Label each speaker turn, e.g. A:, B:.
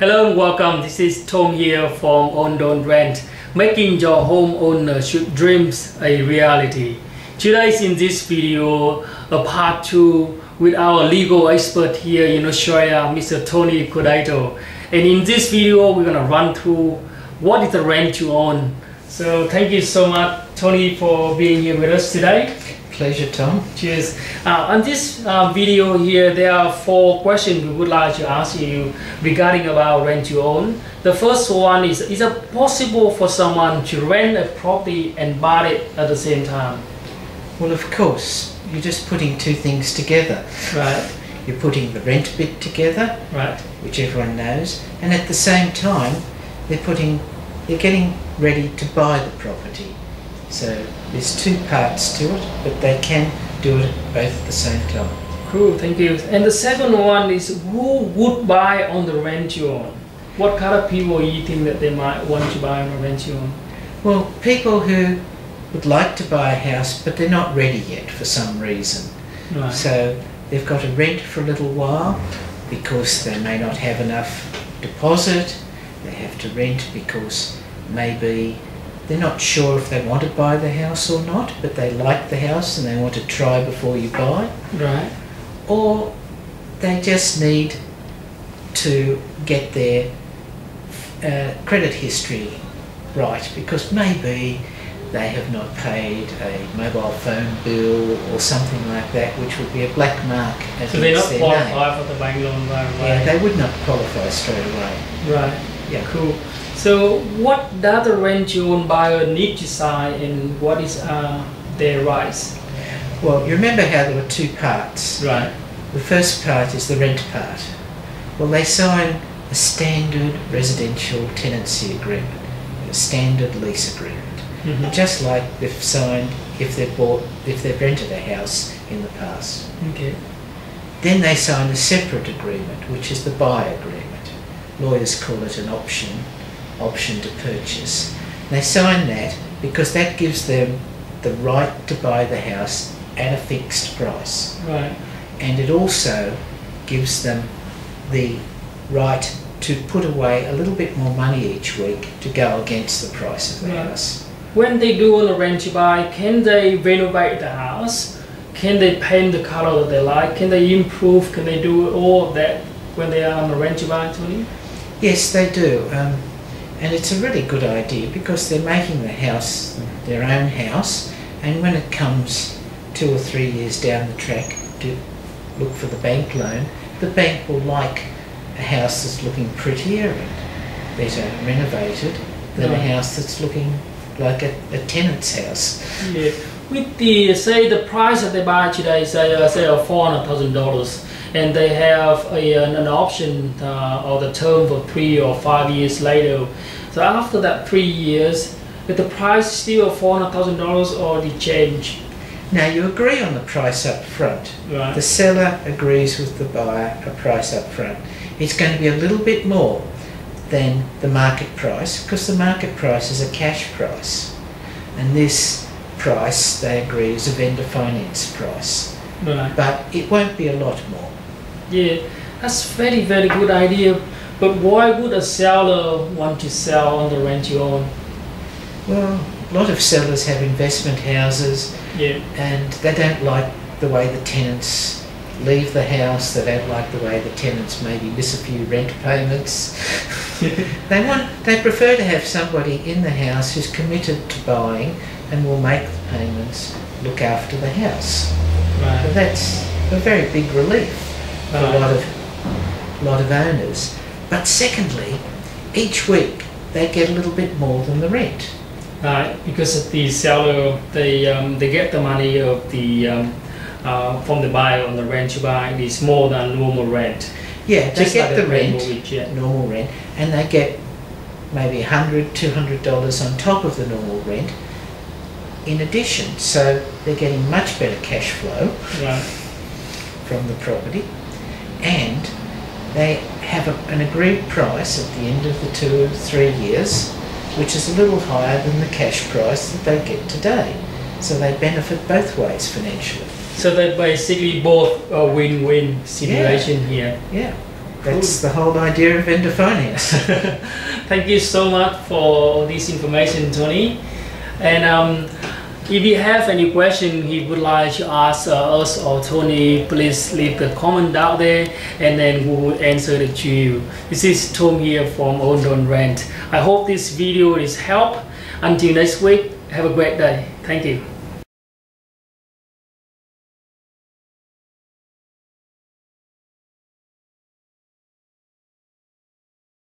A: Hello and welcome. This is Tom here from Own Don't Rent, making your home ownership dreams a reality. Today's in this video, a part 2 with our legal expert here in Australia, Mr. Tony Cordato. And in this video, we're gonna run through what is the rent you own. So thank you so much, Tony, for being here with us today.
B: Pleasure, Tom.
A: Cheers. On this video here, there are 4 questions we would like to ask you regarding about rent you own. The first one is it possible for someone to rent a property and buy it at the same time?
B: Well, of course, you're just putting two things together.
A: Right.
B: You're putting the rent bit together,
A: Right.
B: which everyone knows, and at the same time, they're getting ready to buy the property. So there's 2 parts to it, but they can do it both at the same time.
A: Cool, thank you. And the second one is who would buy on the rent you own? What kind of people you think that they might want to buy on the rent you own?
B: Well, people who would like to buy a house, but they're not ready yet for some reason.
A: Right.
B: So they've got to rent for a little while because they may not have enough deposit. They have to rent because maybe they're not sure if they want to buy the house or not, but they like the house and they want to try before you buy.
A: Right.
B: Or they just need to get their credit history right because maybe they have not paid a mobile phone bill or something like that, which would be a black mark against
A: So they're not
B: their
A: qualified
B: name.
A: for the bank loan right away?
B: Yeah, they would not qualify straight away.
A: Right.
B: Yeah.
A: Cool. So what does the rent you own buyer need to sign and what is their rights?
B: Well, you remember how there were 2 parts.
A: Right.
B: The first part is the rent part. Well, they sign a standard residential tenancy agreement, a standard lease agreement,
A: Mm-hmm.
B: just like they've signed if they've rented a house in the past.
A: Okay.
B: Then they sign a separate agreement, which is the buy agreement. Lawyers call it an option to purchase. They sign that because that gives them the right to buy the house at a fixed price.
A: Right.
B: And it also gives them the right to put away a little bit more money each week to go against the price of the
A: Right.
B: house.
A: When they do on the rent you buy, can they renovate the house? Can they paint the color that they like? Can they improve? Can they do all of that when they are on the rent you buy, Tony?
B: Yes, they do. And it's a really good idea because they're making the house their own house, and when it comes 2 or 3 years down the track to look for the bank loan, the bank will like a house that's looking prettier and better renovated than a house that's looking like a tenant's house.
A: Yeah. With the the price that they buy today, say $400,000, and they have an option or the term for 3 or 5 years later. So after that 3 years, is the price still $400,000 or did it change?
B: Now you agree on the price up front.
A: Right.
B: The seller agrees with the buyer a price up front. It's going to be a little bit more than the market price because the market price is a cash price, and this price they agree is a vendor finance price.
A: Right.
B: But it won't be a lot more.
A: Yeah, that's very good idea. But why would a seller want to sell on the rent you own?
B: Well, a lot of sellers have investment houses.
A: Yeah.
B: And they don't like the way the tenants leave the house. They don't like the way the tenants maybe miss a few rent payments. They prefer to have somebody in the house who's committed to buying and will make the payments, look after the house.
A: Right.
B: So that's a very big relief for
A: Right.
B: a lot of owners. But secondly, each week they get a little bit more than the rent.
A: Right, because the seller they get the money of the from the buyer on the rent you buy is more than normal rent.
B: Yeah, they
A: Just
B: get
A: like
B: the
A: a
B: rent,
A: mortgage, yeah.
B: normal rent, and they get maybe $100, $200 on top of the normal rent in addition. So they're getting much better cash flow
A: Right.
B: from the property, and they have an agreed price at the end of the 2 or 3 years, which is a little higher than the cash price that they get today. So they benefit both ways financially.
A: So they basically both a win-win situation here.
B: Yeah. That's the whole idea of endophonics.
A: Thank you so much for this information, Tony. And if you have any question he would like to ask us or Tony, please leave the comment down there and then we will answer it to you. This is Tom here from Own Don't Rent. I hope this video is help. Until next week, have a great day. Thank you.